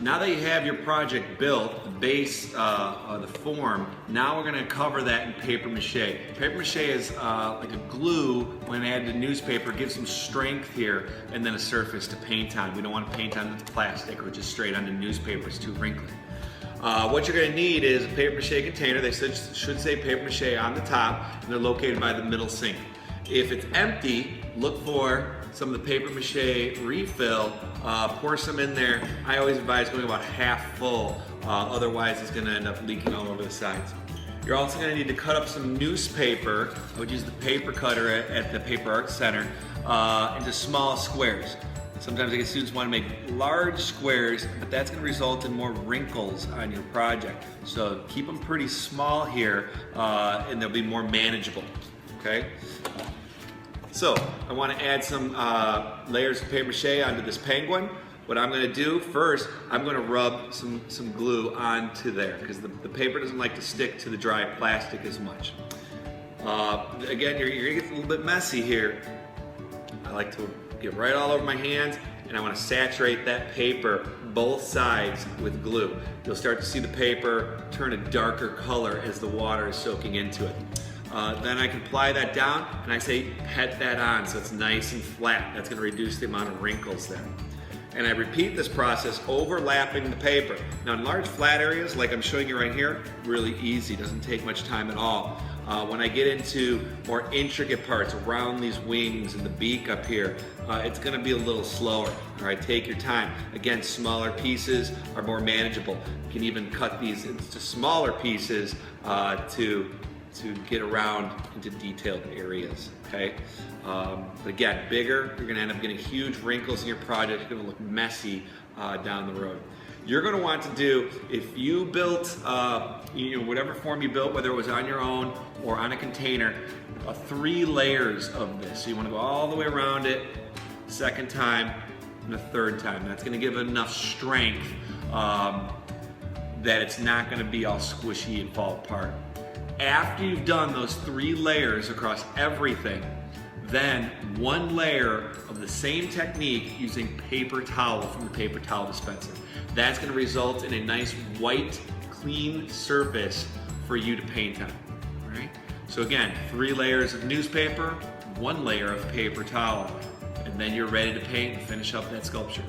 Now that you have your project built, the base, the form, now we're going to cover that in paper mache. Paper mache is like a glue when added to newspaper, gives some strength here, and then a surface to paint on. We don't want to paint on the plastic or just straight onto newspaper, it's too wrinkly. What you're going to need is a paper mache container. They should say paper mache on the top, and they're located by the middle sink. If it's empty, look for some of the paper mache refill, pour some in there. I always advise going about half full, otherwise it's going to end up leaking all over the sides. You're also going to need to cut up some newspaper. I would use the paper cutter at the Paper Arts Center into small squares. Sometimes I get students want to make large squares, but that's going to result in more wrinkles on your project. So keep them pretty small here, and they'll be more manageable. Okay? So I want to add some layers of paper mache onto this penguin. What I'm going to do first, I'm going to rub some glue onto there because the paper doesn't like to stick to the dry plastic as much. Again, you're going to get a little bit messy here. I like to get right all over my hands, and I want to saturate that paper both sides with glue. You'll start to see the paper turn a darker color as the water is soaking into it. Then I can apply that down, and I say pet that on so it's nice and flat. That's going to reduce the amount of wrinkles there. And I repeat this process overlapping the paper. Now in large flat areas like I'm showing you right here, really easy, doesn't take much time at all. When I get into more intricate parts around these wings and the beak up here, it's going to be a little slower. All right, take your time. Again, smaller pieces are more manageable. You can even cut these into smaller pieces to get around into detailed areas, okay? But again, bigger, you're gonna end up getting huge wrinkles in your project. It's gonna look messy down the road. You're gonna want to do, if you built, whatever form you built, whether it was on your own or on a container, 3 layers of this. So you wanna go all the way around it, second time, and a third time. That's gonna give enough strength that it's not gonna be all squishy and fall apart. After you've done those 3 layers across everything, then 1 layer of the same technique using paper towel from the paper towel dispenser. That's going to result in a nice white, clean surface for you to paint on. All right? So again, 3 layers of newspaper, 1 layer of paper towel, and then you're ready to paint and finish up that sculpture.